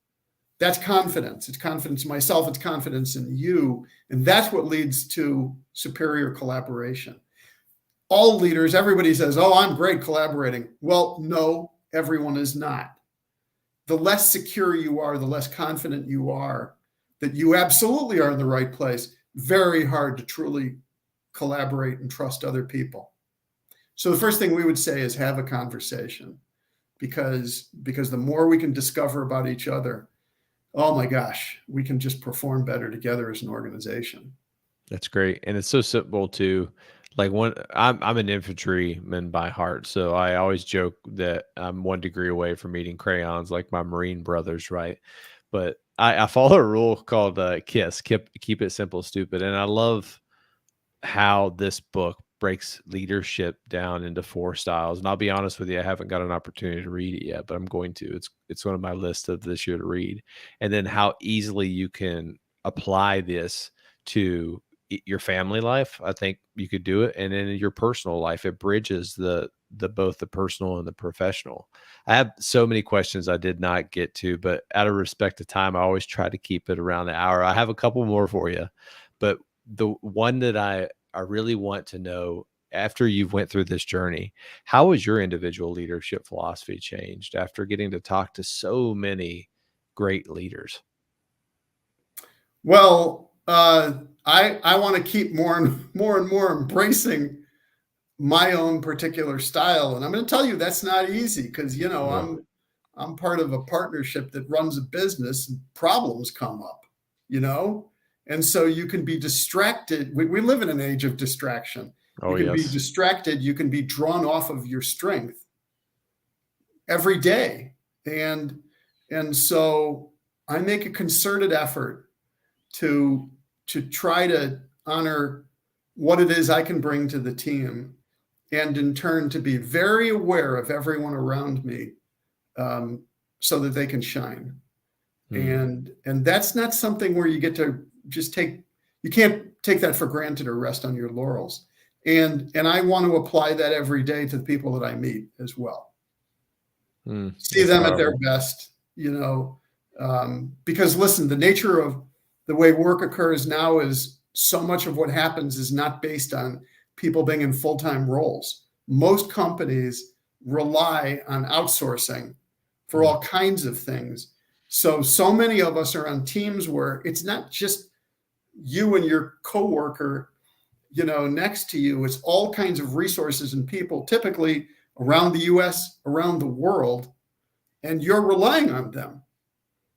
That's confidence. It's confidence in myself. It's confidence in you. And that's what leads to superior collaboration. All leaders, everybody says, oh, I'm great collaborating. Well, no, everyone is not. The less secure you are, the less confident you are that you absolutely are in the right place. Very hard to truly collaborate and trust other people. So the first thing we would say is have a conversation, because the more we can discover about each other, oh my gosh, we can just perform better together as an organization. That's great. And it's so simple too. Like I'm an infantryman by heart. So I always joke that I'm 1 degree away from eating crayons like my Marine brothers, right? But I follow a rule called KISS, keep it simple, stupid. And I love how this book breaks leadership down into 4 styles. And I'll be honest with you, I haven't got an opportunity to read it yet, but I'm going to. It's one of my list of this year to read. And then how easily you can apply this to your family life. I think you could do it. And then in your personal life, it bridges the both the personal and the professional. I have so many questions I did not get to, but out of respect to time, I always try to keep it around the hour. I have a couple more for you, but the one that I really want to know, after you've went through this journey, how has your individual leadership philosophy changed after getting to talk to so many great leaders? Well, I want to keep more and more embracing my own particular style. And I'm going to tell you, that's not easy because, No. I'm part of a partnership that runs a business and problems come up, and so you can be distracted. We live in an age of distraction. Oh, You can be yes. distracted. You can be drawn off of your strength every day. And so I make a concerted effort to try to honor what it is I can bring to the team, and in turn to be very aware of everyone around me, so that they can shine. And that's not something where you get to just you can't take that for granted or rest on your laurels. And I want to apply that every day to the people that I meet as well. See them powerful. At their best, because listen, the nature of the way work occurs now is so much of what happens is not based on people being in full-time roles. Most companies rely on outsourcing for all kinds of things. So many of us are on teams where it's not just you and your coworker, next to you. It's all kinds of resources and people, typically around the US, around the world, and you're relying on them.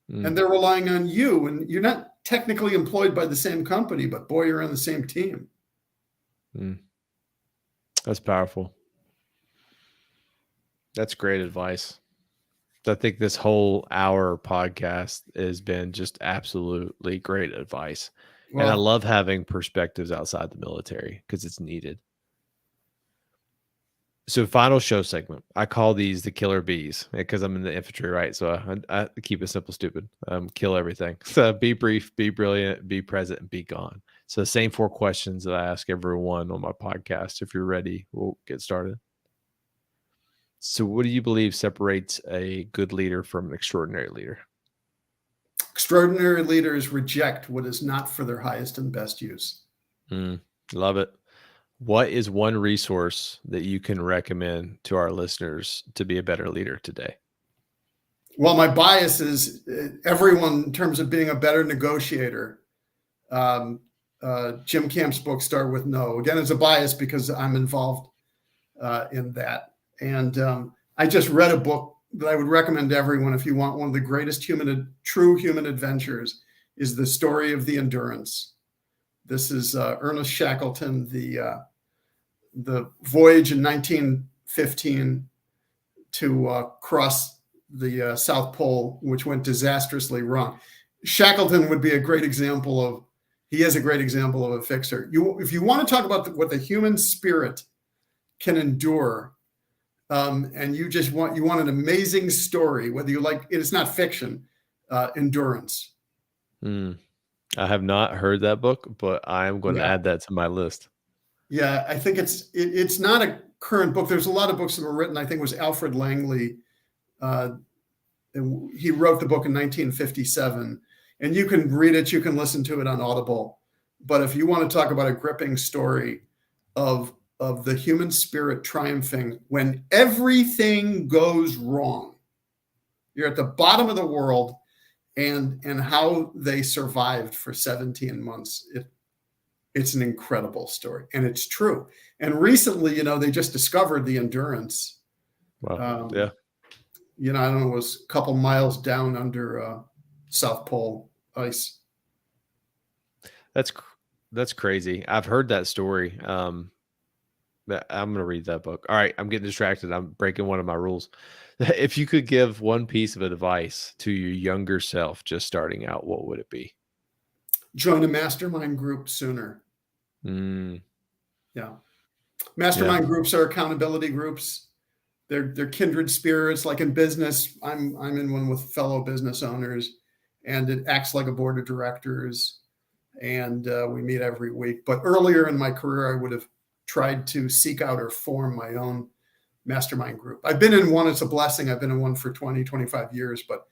And they're relying on you, and you're not technically employed by the same company, but boy, you're on the same team. That's powerful. That's great advice. I think this whole hour podcast has been just absolutely great advice. Well, and I love having perspectives outside the military because it's needed. So final show segment. I call these the killer bees because I'm in the infantry, right? So I keep it simple, stupid. Kill everything. So be brief, be brilliant, be present, and be gone. So the same 4 questions that I ask everyone on my podcast. If you're ready, we'll get started. So what do you believe separates a good leader from an extraordinary leader? Extraordinary leaders reject what is not for their highest and best use. Love it. What is one resource that you can recommend to our listeners to be a better leader today? Well, my bias is everyone in terms of being a better negotiator. Jim Camp's book, Start With No. Again, it's a bias because I'm involved in that. And I just read a book that I would recommend to everyone if you want one of the greatest true human adventures, is The Story of the Endurance. This is Ernest Shackleton, the voyage in 1915 to cross the South Pole, which went disastrously wrong. Shackleton would be a great example of, he is a great example of a fixer. If you want to talk about what the human spirit can endure, and you want an amazing story, whether you like it's not fiction, endurance. I have not heard that book, but I am going to add that to my list. Yeah, I think it's not a current book. There's a lot of books that were written. I think it was Alfred Langley. He wrote the book in 1957, and you can read it. You can listen to it on Audible. But if you want to talk about a gripping story of the human spirit triumphing when everything goes wrong, you're at the bottom of the world, and how they survived for 17 months. It's an incredible story, and it's true. And recently, they just discovered the Endurance. Wow. Yeah. I don't know, it was a couple miles down under South Pole ice. That's crazy. I've heard that story. I'm going to read that book. All right. I'm getting distracted. I'm breaking one of my rules. If you could give one piece of advice to your younger self just starting out, what would it be? Join a mastermind group sooner. Yeah. Mastermind groups are accountability groups. They're kindred spirits. Like in business, I'm in one with fellow business owners, and it acts like a board of directors, and we meet every week. But earlier in my career, I would have tried to seek out or form my own mastermind group. I've been in one. It's a blessing. I've been in one for 20, 25 years, but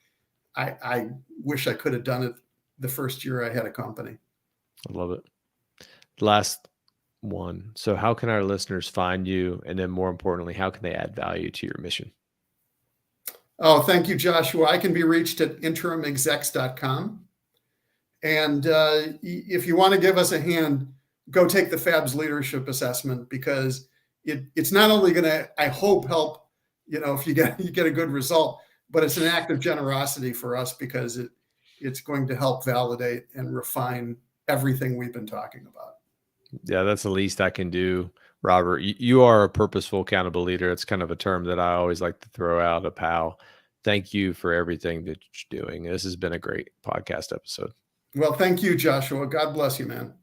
I wish I could have done it the first year I had a company. I love it. Last one. So how can our listeners find you? And then more importantly, how can they add value to your mission? Oh, thank you, Joshua. I can be reached at InterimExecs.com. And if you want to give us a hand, go take the FABS Leadership Assessment, because it's not only going to, I hope, help, if you get a good result, but it's an act of generosity for us, because it's going to help validate and refine everything we've been talking about. Yeah, that's the least I can do. Robert, you are a purposeful, accountable leader. It's kind of a term that I always like to throw out, a pal. Thank you for everything that you're doing. This has been a great podcast episode. Well, thank you, Joshua. God bless you, man.